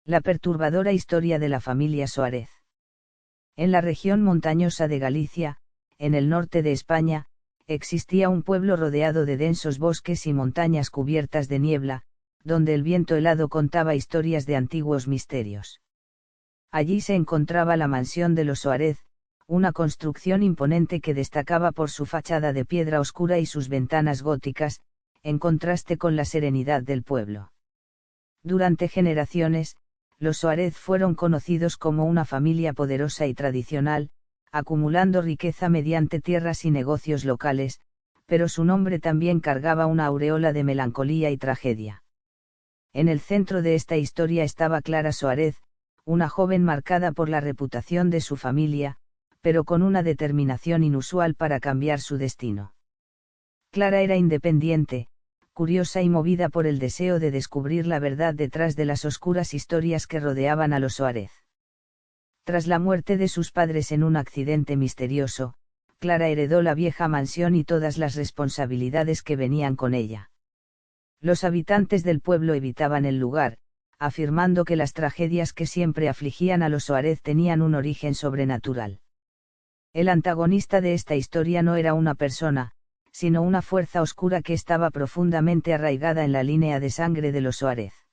La perturbadora historia de la familia Soares. En la región montañosa de Galicia, en el norte de España, existía un pueblo rodeado de densos bosques y montañas cubiertas de niebla, donde el viento helado contaba historias de antiguos misterios. Allí se encontraba la mansión de los Soares, una construcción imponente que destacaba por su fachada de piedra oscura y sus ventanas góticas, en contraste con la serenidad del pueblo. Durante generaciones, los Soares fueron conocidos como una familia poderosa y tradicional, acumulando riqueza mediante tierras y negocios locales, pero su nombre también cargaba una aureola de melancolía y tragedia. En el centro de esta historia estaba Clara Soares, una joven marcada por la reputación de su familia, pero con una determinación inusual para cambiar su destino. Clara era independiente, curiosa y movida por el deseo de descubrir la verdad detrás de las oscuras historias que rodeaban a los Soares. Tras la muerte de sus padres en un accidente misterioso, Clara heredó la vieja mansión y todas las responsabilidades que venían con ella. Los habitantes del pueblo evitaban el lugar, afirmando que las tragedias que siempre afligían a los Soares tenían un origen sobrenatural. El antagonista de esta historia no era una persona, sino una fuerza oscura que estaba profundamente arraigada en la línea de sangre de los Soares.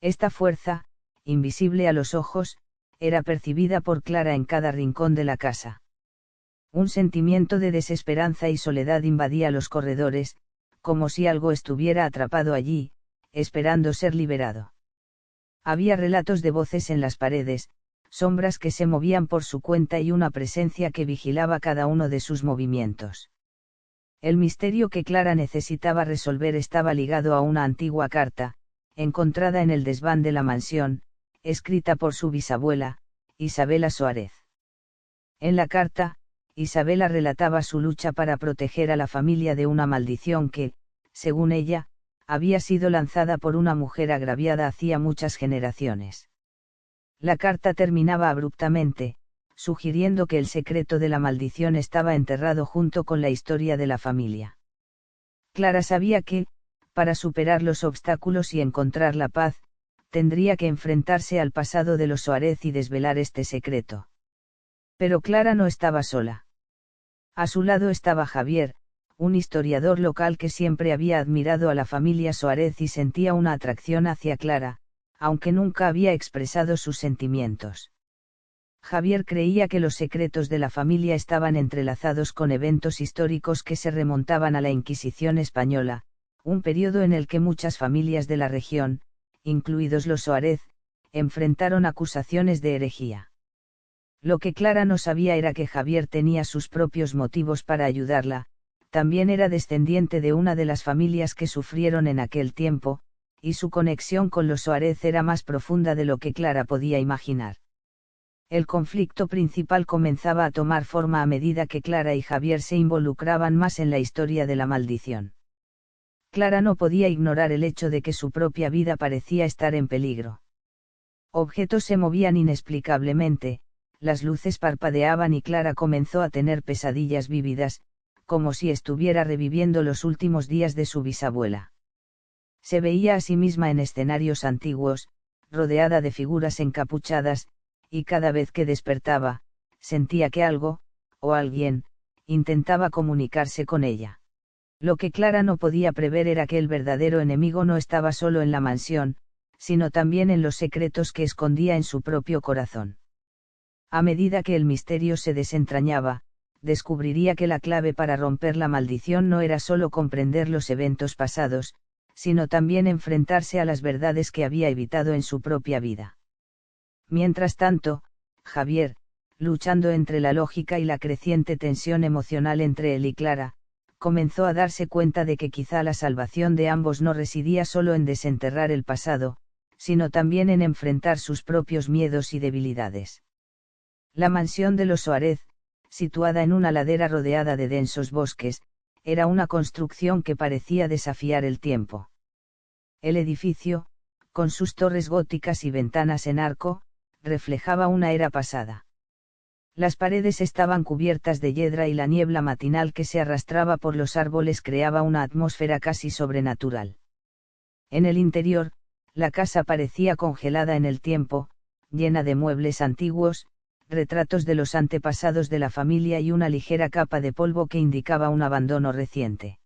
Esta fuerza, invisible a los ojos, era percibida por Clara en cada rincón de la casa. Un sentimiento de desesperanza y soledad invadía los corredores, como si algo estuviera atrapado allí, esperando ser liberado. Había relatos de voces en las paredes, sombras que se movían por su cuenta y una presencia que vigilaba cada uno de sus movimientos. El misterio que Clara necesitaba resolver estaba ligado a una antigua carta, encontrada en el desván de la mansión, escrita por su bisabuela, Isabela Soares. En la carta, Isabela relataba su lucha para proteger a la familia de una maldición que, según ella, había sido lanzada por una mujer agraviada hacía muchas generaciones. La carta terminaba abruptamente, sugiriendo que el secreto de la maldición estaba enterrado junto con la historia de la familia. Clara sabía que, para superar los obstáculos y encontrar la paz, tendría que enfrentarse al pasado de los Soares y desvelar este secreto. Pero Clara no estaba sola. A su lado estaba Javier, un historiador local que siempre había admirado a la familia Soares y sentía una atracción hacia Clara, aunque nunca había expresado sus sentimientos. Javier creía que los secretos de la familia estaban entrelazados con eventos históricos que se remontaban a la Inquisición española, un periodo en el que muchas familias de la región, incluidos los Soares, enfrentaron acusaciones de herejía. Lo que Clara no sabía era que Javier tenía sus propios motivos para ayudarla, también era descendiente de una de las familias que sufrieron en aquel tiempo, y su conexión con los Soares era más profunda de lo que Clara podía imaginar. El conflicto principal comenzaba a tomar forma a medida que Clara y Javier se involucraban más en la historia de la maldición. Clara no podía ignorar el hecho de que su propia vida parecía estar en peligro. Objetos se movían inexplicablemente, las luces parpadeaban y Clara comenzó a tener pesadillas vívidas, como si estuviera reviviendo los últimos días de su bisabuela. Se veía a sí misma en escenarios antiguos, rodeada de figuras encapuchadas, y cada vez que despertaba, sentía que algo, o alguien, intentaba comunicarse con ella. Lo que Clara no podía prever era que el verdadero enemigo no estaba solo en la mansión, sino también en los secretos que escondía en su propio corazón. A medida que el misterio se desentrañaba, descubriría que la clave para romper la maldición no era solo comprender los eventos pasados, sino también enfrentarse a las verdades que había evitado en su propia vida. Mientras tanto, Javier, luchando entre la lógica y la creciente tensión emocional entre él y Clara, comenzó a darse cuenta de que quizá la salvación de ambos no residía solo en desenterrar el pasado, sino también en enfrentar sus propios miedos y debilidades. La mansión de los Soares, situada en una ladera rodeada de densos bosques, era una construcción que parecía desafiar el tiempo. El edificio, con sus torres góticas y ventanas en arco, reflejaba una era pasada. Las paredes estaban cubiertas de hiedra y la niebla matinal que se arrastraba por los árboles creaba una atmósfera casi sobrenatural. En el interior, La casa parecía congelada en el tiempo, llena de muebles antiguos, retratos de los antepasados de la familia y una ligera capa de polvo que indicaba un abandono reciente.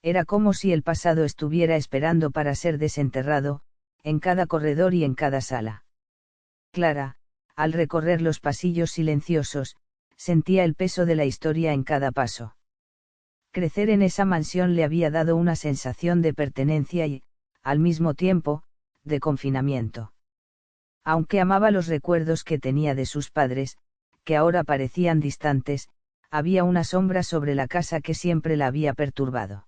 Era como si el pasado estuviera esperando para ser desenterrado, en cada corredor y en cada sala. Clara, al recorrer los pasillos silenciosos, sentía el peso de la historia en cada paso. Crecer en esa mansión le había dado una sensación de pertenencia y, al mismo tiempo, de confinamiento. Aunque amaba los recuerdos que tenía de sus padres, que ahora parecían distantes, había una sombra sobre la casa que siempre la había perturbado.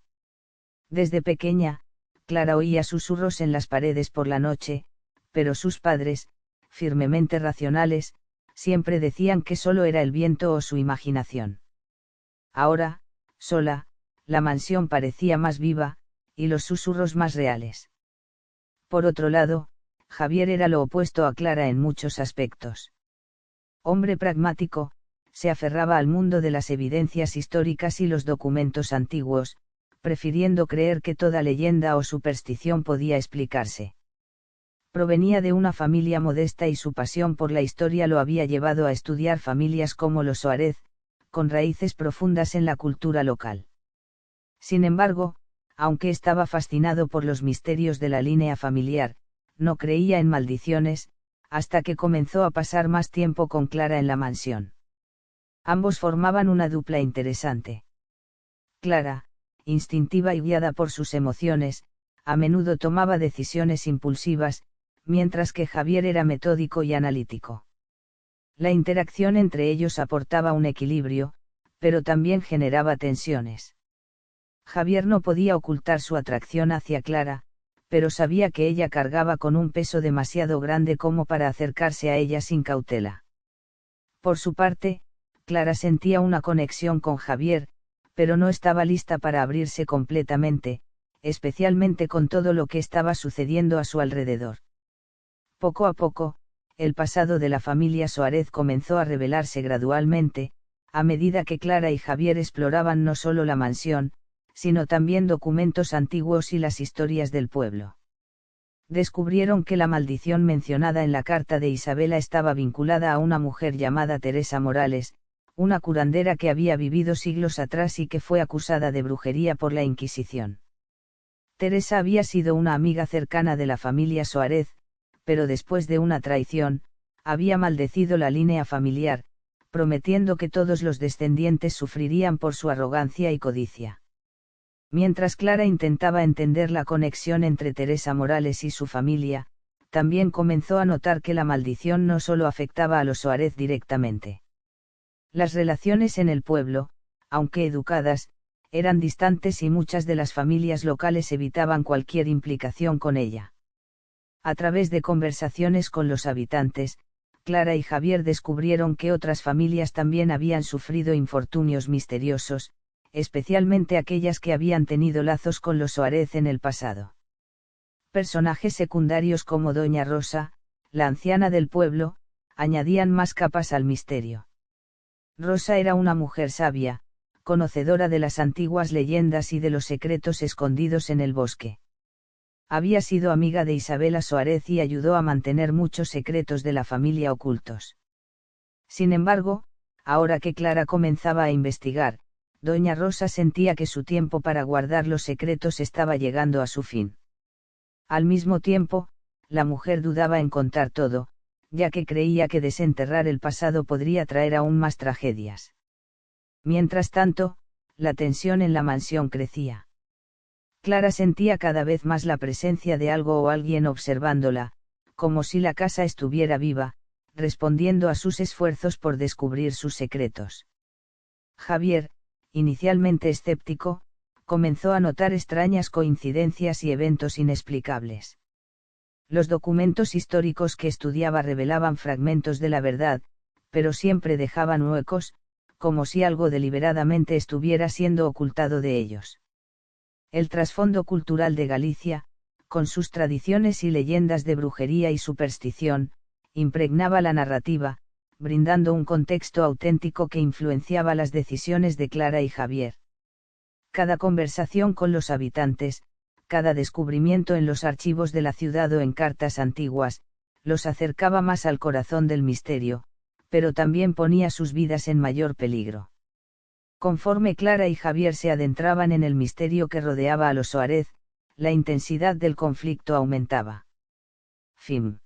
Desde pequeña, Clara oía susurros en las paredes por la noche, pero sus padres, firmemente racionales, siempre decían que solo era el viento o su imaginación. Ahora, sola, la mansión parecía más viva, y los susurros más reales. Por otro lado, Javier era lo opuesto a Clara en muchos aspectos. Hombre pragmático, se aferraba al mundo de las evidencias históricas y los documentos antiguos, prefiriendo creer que toda leyenda o superstición podía explicarse. Provenía de una familia modesta y su pasión por la historia lo había llevado a estudiar familias como los Soares, con raíces profundas en la cultura local. Sin embargo, aunque estaba fascinado por los misterios de la línea familiar, no creía en maldiciones, hasta que comenzó a pasar más tiempo con Clara en la mansión. Ambos formaban una dupla interesante. Clara, instintiva y guiada por sus emociones, a menudo tomaba decisiones impulsivas, mientras que Javier era metódico y analítico. La interacción entre ellos aportaba un equilibrio, pero también generaba tensiones. Javier no podía ocultar su atracción hacia Clara, pero sabía que ella cargaba con un peso demasiado grande como para acercarse a ella sin cautela. Por su parte, Clara sentía una conexión con Javier, pero no estaba lista para abrirse completamente, especialmente con todo lo que estaba sucediendo a su alrededor. Poco a poco, el pasado de la familia Soares comenzó a revelarse gradualmente, a medida que Clara y Javier exploraban no solo la mansión, sino también documentos antiguos y las historias del pueblo. Descubrieron que la maldición mencionada en la carta de Isabela estaba vinculada a una mujer llamada Teresa Morales, una curandera que había vivido siglos atrás y que fue acusada de brujería por la Inquisición. Teresa había sido una amiga cercana de la familia Soares, pero después de una traición, había maldecido la línea familiar, prometiendo que todos los descendientes sufrirían por su arrogancia y codicia. Mientras Clara intentaba entender la conexión entre Teresa Morales y su familia, también comenzó a notar que la maldición no solo afectaba a los Soares directamente. Las relaciones en el pueblo, aunque educadas, eran distantes y muchas de las familias locales evitaban cualquier implicación con ella. A través de conversaciones con los habitantes, Clara y Javier descubrieron que otras familias también habían sufrido infortunios misteriosos, especialmente aquellas que habían tenido lazos con los Soares en el pasado. Personajes secundarios como Doña Rosa, la anciana del pueblo, añadían más capas al misterio. Rosa era una mujer sabia, conocedora de las antiguas leyendas y de los secretos escondidos en el bosque. Había sido amiga de Isabela Soares y ayudó a mantener muchos secretos de la familia ocultos. Sin embargo, ahora que Clara comenzaba a investigar, Doña Rosa sentía que su tiempo para guardar los secretos estaba llegando a su fin. Al mismo tiempo, la mujer dudaba en contar todo, ya que creía que desenterrar el pasado podría traer aún más tragedias. Mientras tanto, la tensión en la mansión crecía. Clara sentía cada vez más la presencia de algo o alguien observándola, como si la casa estuviera viva, respondiendo a sus esfuerzos por descubrir sus secretos. Javier, inicialmente escéptico, comenzó a notar extrañas coincidencias y eventos inexplicables. Los documentos históricos que estudiaba revelaban fragmentos de la verdad, pero siempre dejaban huecos, como si algo deliberadamente estuviera siendo ocultado de ellos. El trasfondo cultural de Galicia, con sus tradiciones y leyendas de brujería y superstición, impregnaba la narrativa, brindando un contexto auténtico que influenciaba las decisiones de Clara y Javier. Cada conversación con los habitantes, cada descubrimiento en los archivos de la ciudad o en cartas antiguas, los acercaba más al corazón del misterio, pero también ponía sus vidas en mayor peligro. Conforme Clara y Javier se adentraban en el misterio que rodeaba a los Soares, la intensidad del conflicto aumentaba. Fin.